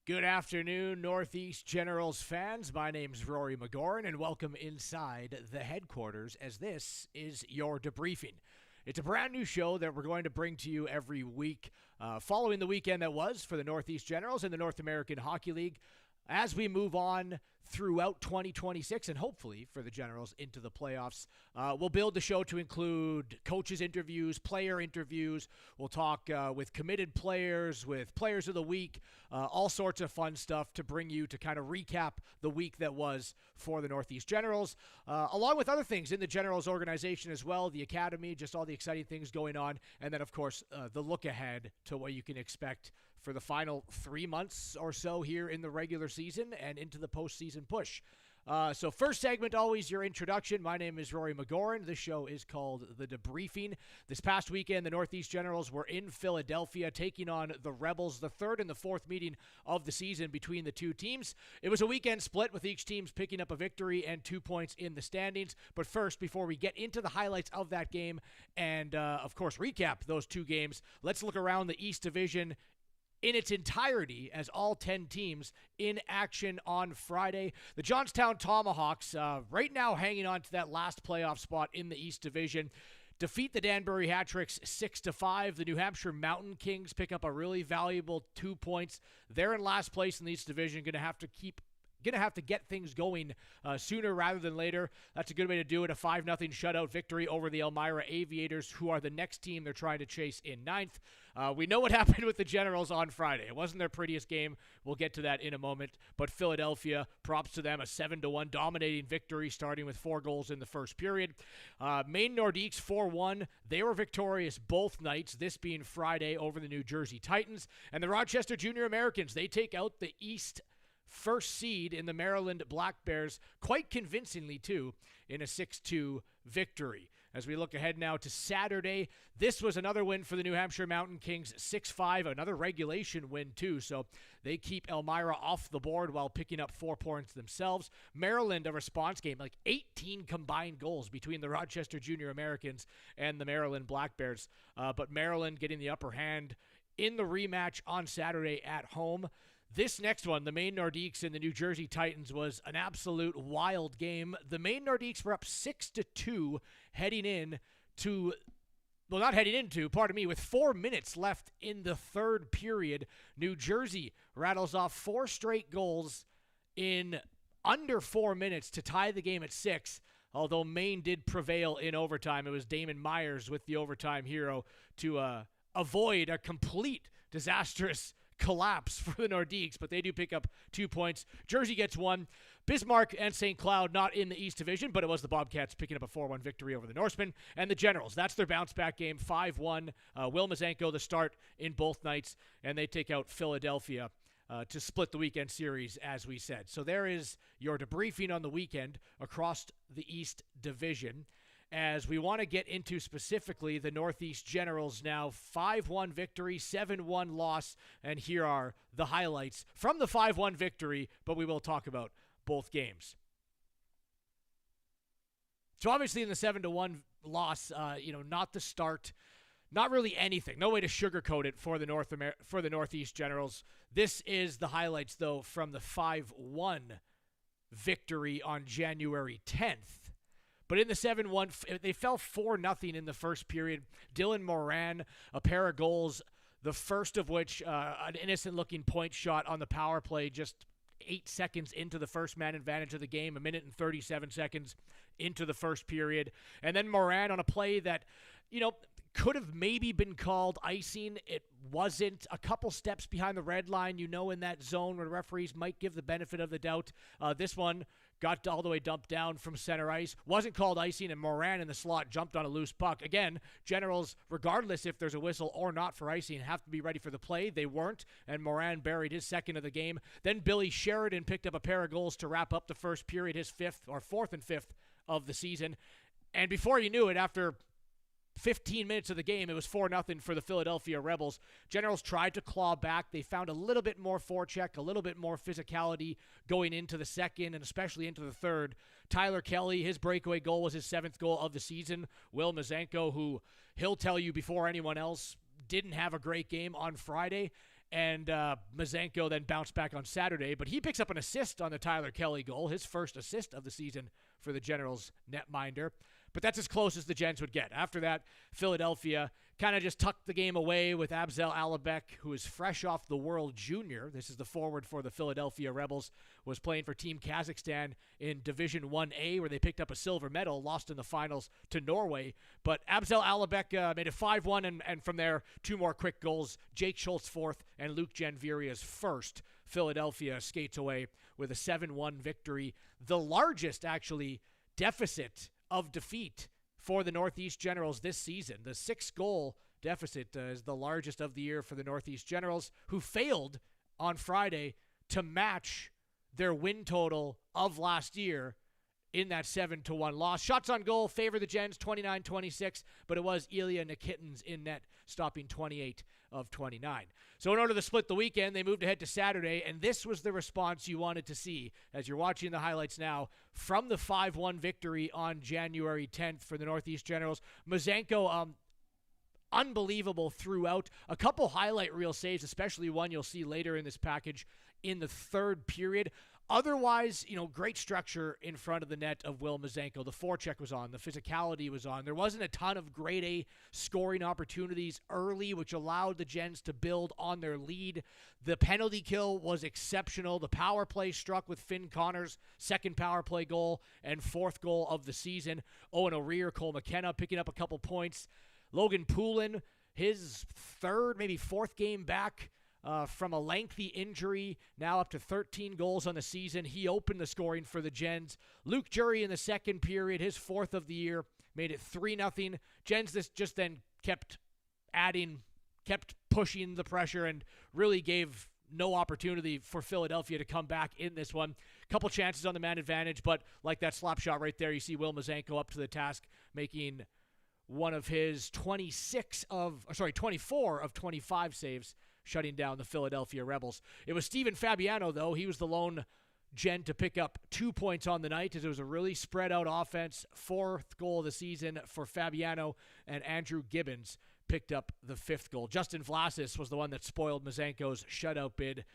Good afternoon, Northeast Generals fans. My name's Rory McGorn, and welcome inside the headquarters as this is your debriefing. It's a brand new show that we're going to bring to you every week following the weekend that was for the Northeast Generals and the North American Hockey League as we move on throughout 2026 and hopefully for the Generals into the playoffs. We'll build the show to include coaches interviews, player interviews. We'll talk with committed players, with players of the week, all sorts of fun stuff to bring you to kind of recap the week that was for the Northeast Generals, along with other things in the Generals organization as well, the academy, just all the exciting things going on, and then, of course, the look ahead to what you can expect for the final 3 months or so here in the regular season and into the postseason push. So first segment, always your introduction. My name is Rory McGorn. This show is called The Debriefing. This past weekend, the Northeast Generals were in Philadelphia taking on the Rebels, the third and the fourth meeting of the season between the two teams. It was a weekend split with each team picking up a victory and 2 points in the standings. But first, before we get into the highlights of that game and, of course, recap those two games, let's look around the East Division in its entirety as all 10 teams in action on Friday. The Johnstown Tomahawks right now hanging on to that last playoff spot in the East Division. Defeat the Danbury Hat-Tricks 6-5. The New Hampshire Mountain Kings pick up a really valuable 2 points. They're in last place in the East Division, going to have to get things going sooner rather than later. That's a good way to do it. A 5-0 shutout victory over the Elmira Aviators, who are the next team they're trying to chase in ninth. We know what happened with the Generals on Friday. It wasn't their prettiest game. We'll get to that in a moment. But Philadelphia, props to them, a 7-1 dominating victory, starting with 4 goals in the first period. Maine Nordiques 4-1. They were victorious both nights, this being Friday over the New Jersey Titans. And the Rochester Junior Americans, they take out the East first seed in the Maryland Black Bears quite convincingly, too, in a 6-2 victory. As we look ahead now to Saturday, this was another win for the New Hampshire Mountain Kings, 6-5, another regulation win, too. So they keep Elmira off the board while picking up 4 points themselves. Maryland, a response game, like 18 combined goals between the Rochester Junior Americans and the Maryland Black Bears. But Maryland getting the upper hand in the rematch on Saturday at home. This next one, the Maine Nordiques and the New Jersey Titans, was an absolute wild game. The Maine Nordiques were up 6-2 with 4 minutes left in the third period. New Jersey rattles off 4 straight goals in under 4 minutes to tie the game at 6. Although Maine did prevail in overtime. It was Damon Myers with the overtime hero to avoid a complete disastrous collapse for the Nordiques, but they do pick up 2 points. Jersey gets 1. Bismarck and St. Cloud not in the East Division, but it was the Bobcats picking up a 4-1 victory over the Norsemen. And the Generals, that's their bounce-back game, 5-1. Will Mazenko the start in both nights, and they take out Philadelphia to split the weekend series, as we said. So there is your debriefing on the weekend across the East Division. As we want to get into specifically the Northeast Generals now, 5-1 victory, 7-1 loss, and here are the highlights from the 5-1 victory, but we will talk about both games. So obviously in the 7-1 loss, not the start, not really anything, no way to sugarcoat it for the Northeast Generals. This is the highlights, though, from the 5-1 victory on January 10th. But in the 7-1, they fell 4-0 in the first period. Dylan Moran, a pair of goals, the first of which, an innocent-looking point shot on the power play just 8 seconds into the first man advantage of the game, 1 minute and 37 seconds into the first period. And then Moran on a play that, could have maybe been called icing. It wasn't. A couple steps behind the red line, in that zone where referees might give the benefit of the doubt. This one got all the way dumped down from center ice. Wasn't called icing, and Moran in the slot jumped on a loose puck. Again, Generals, regardless if there's a whistle or not for icing, have to be ready for the play. They weren't, and Moran buried his second of the game. Then Billy Sheridan picked up a pair of goals to wrap up the first period, his fourth and fifth of the season. And before you knew it, after 15 minutes of the game, it was 4-0 for the Philadelphia Rebels. Generals tried to claw back. They found a little bit more forecheck, a little bit more physicality going into the second and especially into the third. Tyler Kelly, his breakaway goal was his 7th goal of the season. Will Mazenko, who he'll tell you before anyone else, didn't have a great game on Friday. and Mazanko then bounced back on Saturday, but he picks up an assist on the Tyler Kelly goal, his first assist of the season for the Generals netminder. But that's as close as the Gens would get. After that, Philadelphia kind of just tucked the game away with Abzal Alabek, who is fresh off the World Junior. This is the forward for the Philadelphia Rebels, was playing for Team Kazakhstan in Division 1A, where they picked up a silver medal, lost in the finals to Norway. But Abzal Alabek made it 5-1, and from there, 2 more quick goals. Jake Schultz fourth, and Luke Janviria's first. Philadelphia skates away with a 7-1 victory. The largest, actually, deficit of defeat for the Northeast Generals this season. The 6-goal deficit is the largest of the year for the Northeast Generals, who failed on Friday to match their win total of last year in that 7-1 loss. Shots on goal favor the Gens 29-26, but it was Ilya Nikitin's in net, stopping 28 of 29. So in order to split the weekend, they moved ahead to Saturday, and this was the response you wanted to see as you're watching the highlights now from the 5-1 victory on January 10th for the Northeast Generals. Mazanko, unbelievable throughout. A couple highlight reel saves, especially one you'll see later in this package in the third period. Otherwise, great structure in front of the net of Will Mazanko. The forecheck was on. The physicality was on. There wasn't a ton of grade A scoring opportunities early, which allowed the Gens to build on their lead. The penalty kill was exceptional. The power play struck with Finn Connor's second power play goal and 4th goal of the season. Owen O'Rear, Cole McKenna picking up a couple points. Logan Poulin, his 3rd, maybe 4th game back from a lengthy injury, now up to 13 goals on the season. He opened the scoring for the Gens. Luke Jury in the second period, his 4th of the year, made it 3-0. Gens just then kept pushing the pressure and really gave no opportunity for Philadelphia to come back in this one. Couple chances on the man advantage, but like that slap shot right there, you see Will Mazanko up to the task, making one of his 24 of 25 saves, shutting down the Philadelphia Rebels. It was Steven Fabiano, though. He was the lone Gen to pick up 2 points on the night, as it was a really spread-out offense. 4th goal of the season for Fabiano, and Andrew Gibbons picked up the 5th goal. Justin Vlasis was the one that spoiled Mazanko's shutout bid.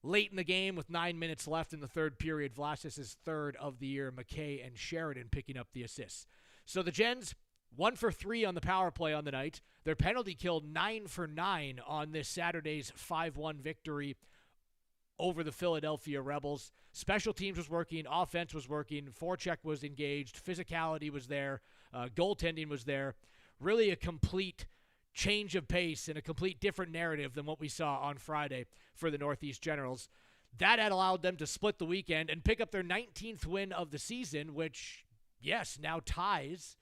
Late in the game, with 9 minutes left in the third period, Vlasis' 3rd of the year. McKay and Sheridan picking up the assists. So the Gens, 1 for 3 on the power play on the night. Their penalty killed 9 for 9 on this Saturday's 5-1 victory over the Philadelphia Rebels. Special teams was working, offense was working, forecheck was engaged, physicality was there, goaltending was there. Really a complete change of pace and a complete different narrative than what we saw on Friday for the Northeast Generals. That had allowed them to split the weekend and pick up their 19th win of the season, which, yes, now ties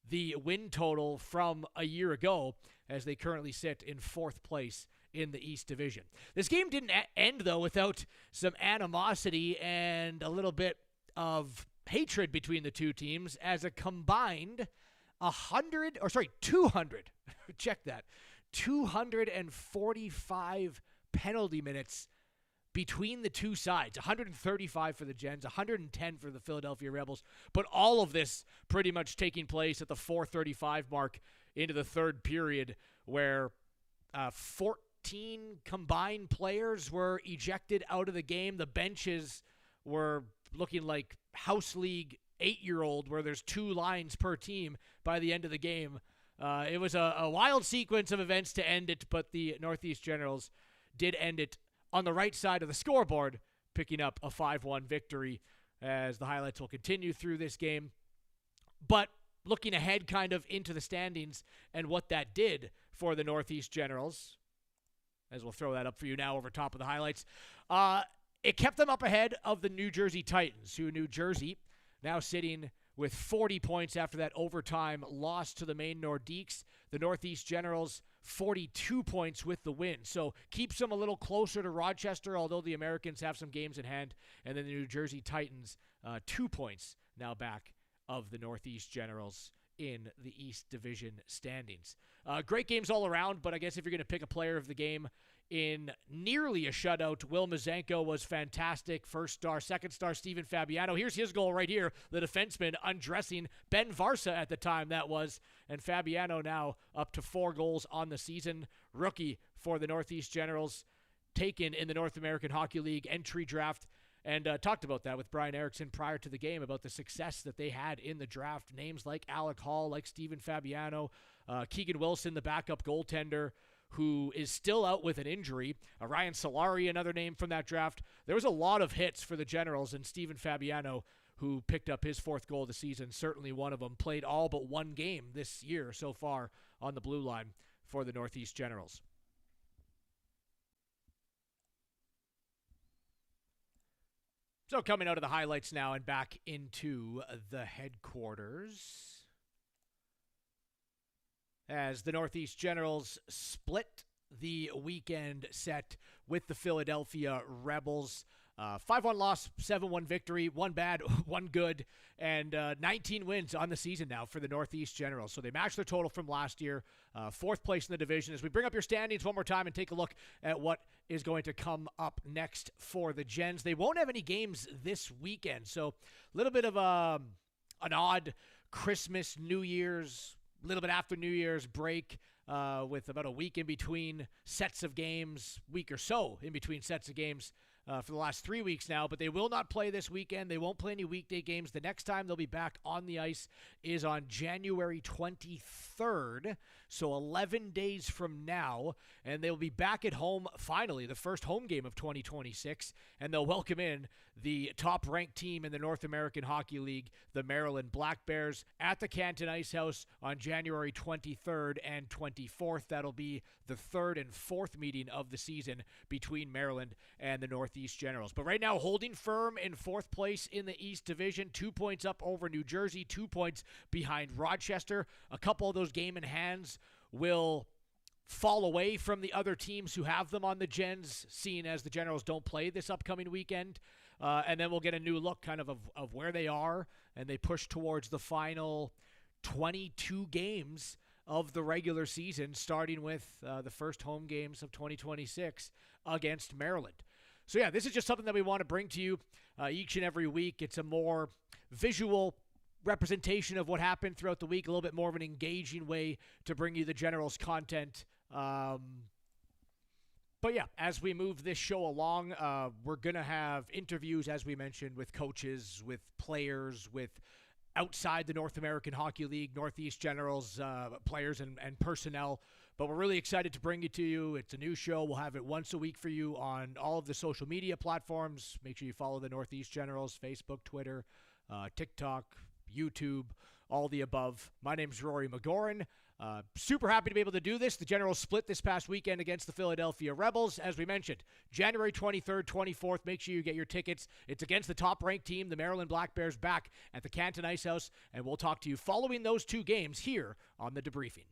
the win total from a year ago, as they currently sit in 4th place in the East Division. This game didn't end, though, without some animosity and a little bit of hatred between the two teams, as a combined 200, check that, 245 penalty minutes between the two sides. 135 for the Gens, 110 for the Philadelphia Rebels, but all of this pretty much taking place at the 4:35 mark into the third period, where 14 combined players were ejected out of the game. The benches were looking like House League 8-year-old, where there's 2 lines per team by the end of the game. It was a wild sequence of events to end it, but the Northeast Generals did end it on the right side of the scoreboard, picking up a 5-1 victory, as the highlights will continue through this game. But looking ahead kind of into the standings and what that did for the Northeast Generals, as we'll throw that up for you now over top of the highlights, it kept them up ahead of the New Jersey Titans, who New Jersey now sitting with 40 points after that overtime loss to the Maine Nordiques. The Northeast Generals, 42 points with the win. So keeps them a little closer to Rochester, although the Americans have some games in hand. And then the New Jersey Titans, 2 points now back of the Northeast Generals in the East Division standings. Great games all around, but I guess if you're going to pick a player of the game in nearly a shutout, Will Mazanko was fantastic. First star, second star, Steven Fabiano. Here's his goal right here. The defenseman undressing Ben Varsa at the time, that was. And Fabiano now up to 4 goals on the season. Rookie for the Northeast Generals. taken in the North American Hockey League entry draft, and talked about that with Brian Erickson prior to the game about the success that they had in the draft. Names like Alec Hall, like Steven Fabiano, Keegan Wilson, the backup goaltender, who is still out with an injury. Ryan Solari, another name from that draft. There was a lot of hits for the Generals, and Steven Fabiano, who picked up his 4th goal of the season, certainly one of them, played all but one game this year so far on the blue line for the Northeast Generals. So coming out of the highlights now and back into the headquarters, as the Northeast Generals split the weekend set with the Philadelphia Rebels. 5-1 loss, 7-1 victory, 1 bad, 1 good, and 19 wins on the season now for the Northeast Generals. So they matched their total from last year, 4th place in the division. As we bring up your standings one more time and take a look at what is going to come up next for the Gens. They won't have any games this weekend, so a little bit of an odd Christmas, New Year's, a little bit after New Year's break, with about a week in between sets of games, week or so in between sets of games for the last 3 weeks now, but they will not play this weekend. They won't play any weekday games. The next time they'll be back on the ice is on January 23rd, so 11 days from now, and they'll be back at home finally, the first home game of 2026, and they'll welcome in the top-ranked team in the North American Hockey League, the Maryland Black Bears, at the Canton Ice House on January 23rd and 24th. That'll be the 3rd and 4th meeting of the season between Maryland and the Northeast Generals. But right now, holding firm in 4th place in the East Division, 2 points up over New Jersey, 2 points behind Rochester. A couple of those game in hands will fall away from the other teams who have them on the Gens, seeing as the Generals don't play this upcoming weekend. And then we'll get a new look kind of where they are, and they push towards the final 22 games of the regular season, starting with the first home games of 2026 against Maryland. So yeah, this is just something that we want to bring to you each and every week. It's a more visual representation of what happened throughout the week, a little bit more of an engaging way to bring you the Generals content. But yeah, as we move this show along, we're going to have interviews, as we mentioned, with coaches, with players, with outside the North American Hockey League, Northeast Generals, players and personnel. But we're really excited to bring it to you. It's a new show. We'll have it once a week for you on all of the social media platforms. Make sure you follow the Northeast Generals, Facebook, Twitter, TikTok, YouTube, all the above. My name's Rory McGoran. Super happy to be able to do this. The Generals split this past weekend against the Philadelphia Rebels. As we mentioned, January 23rd, 24th. Make sure you get your tickets. It's against the top-ranked team, the Maryland Black Bears, back at the Canton Ice House. And we'll talk to you following those 2 games here on The Debriefing.